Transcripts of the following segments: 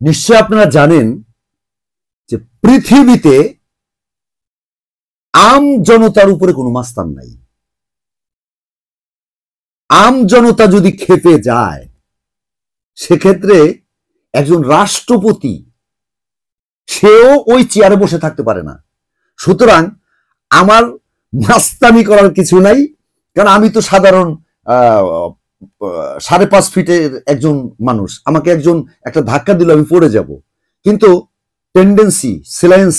নিশ্চয় আপনারা জানেন যে পৃথিবীতে আম জনতার উপরে কোনো মাস্তান নাই। আম জনতা যদি খেপে যায় সেক্ষেত্রে একজন রাষ্ট্রপতি সেও ওই চেয়ারে বসে থাকতে পারে না। সুতরাং আমার মাস্তানি করার কিছু নাই, কারণ আমি তো সাধারণ 5.5 ফিটের একজন মানুষ। আমাকে একজন একটা ধাক্কা দিল আমি পড়ে যাব, কিন্তু টেন্ডেন্সি সিলেন্স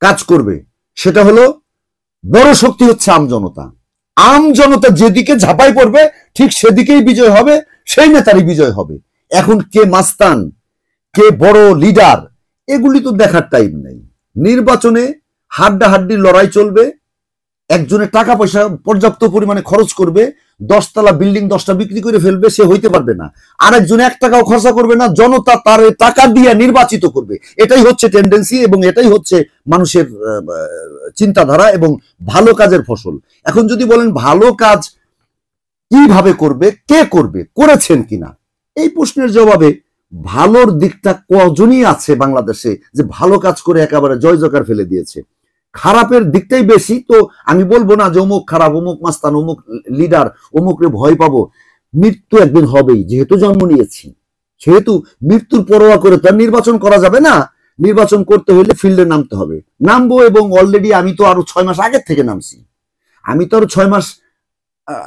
কাজ করবে। সেটা হলো বড় শক্তি হচ্ছে আম জনতা। আম জনতা যেদিকে ঝাঁপাই পড়বে ঠিক সেদিকেই বিজয় হবে, সেই নেতারই বিজয় হবে। এখন কে মাস্তান, কে বড় লিডার, এগুলি তো দেখার টাইম নেই। নির্বাচনে হাড্ডাহাড্ডি লড়াই চলবে। একজনের টাকা পয়সা পর্যাপ্ত পরিমাণে খরচ করবে, 10 তলা বিল্ডিং 10টা বিক্রি করে ফেলবে, সে হইতে পারবে না। আরেকজন 1 টাকাও খরচা করবে না, জনতা তার টাকা দিয়ে নির্বাচিত করবে। এটাই হচ্ছে টেন্ডেন্সি এবং এটাই হচ্ছে মানুষের চিন্তাধারা এবং ভালো কাজের ফসল। এখন যদি বলেন ভালো কাজ কিভাবে করবে, কে করবে, করেছেন কিনা, এই প্রশ্নের জবাবে ভালোর দিকটা কজনই আছে বাংলাদেশে যে ভালো কাজ করে একেবারে জয় জয়কার ফেলে দিয়েছে। খারাপের দিকটাই বেশি। তো আমি বলবো না যে অমুক খারাপ, অমুক মাস্তান, অমুক লিডার, অমুকরে ভয় পাবো। মৃত্যু একদিন হবেই, যেহেতু জন্ম নিয়েছি সেহেতু মৃত্যুর পরোয়া করে তো নির্বাচন করা যাবে না। নির্বাচন করতে হলে ফিল্ডে নামতে হবে, নামবো। এবং অলরেডি আমি তো আরো 6 মাস আগের থেকে নামছি। আমি তো আরো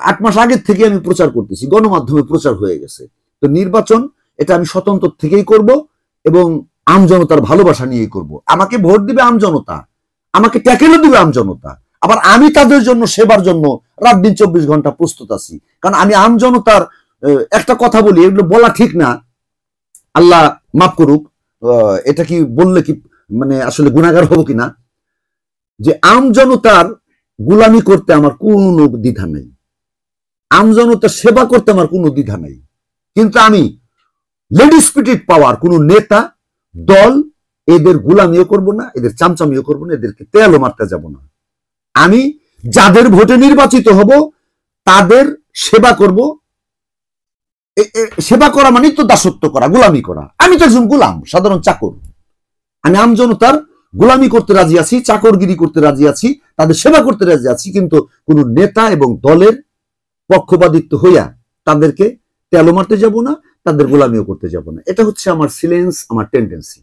8 মাস আগের থেকে আমি প্রচার করতেছি, গণমাধ্যমে প্রচার হয়ে গেছে। তো নির্বাচন এটা আমি স্বতন্ত্র থেকেই করব এবং আম জনতার ভালোবাসা নিয়েই করব। আমাকে ভোট দিবে আম জনতা, আমাকে ট্যাকেলও দিবে আম জনতা। আবার আমি তাদের জন্য সেবার জন্য রাত দিন 24 ঘন্টা প্রস্তুত আছি। কারণ আমি আম জনতার একটা কথা বলি, এগুলো বলা ঠিক না, আল্লাহ মাফ করুক, এটা কি বললে কি মানে আসলে গুনাহগার হবো কিনা, যে আম জনতার গোলামি করতে আমার কোনো দ্বিধা নেই, আম জনতার সেবা করতে আমার কোনো দ্বিধা নেই। কিন্তু আমি লেডি স্পিরিট পাওয়ার কোন নেতা দল এদের গোলামিও করব না, এদের চামচামিও করব না, এদেরকে তেলও মারতে যাব না। আমি যাদের ভোটে নির্বাচিত হব তাদের সেবা করব। সেবা করা মানে তো দাসত্ব করা, গোলামি করা। আমি তো একজন গোলাম, সাধারণ চাকর। আমি আম জনতার গোলামি করতে রাজি আছি, চাকরগিরি করতে রাজি আছি, তাদের সেবা করতে রাজি আছি, কিন্তু কোন নেতা এবং দলের পক্ষপাতিত্ব হইয়া তাদেরকে তেলো মারতে যাব না, তাদের গোলামিও করতে যাব না। এটা হচ্ছে আমার সিলেন্স, আমার টেন্ডেন্সি।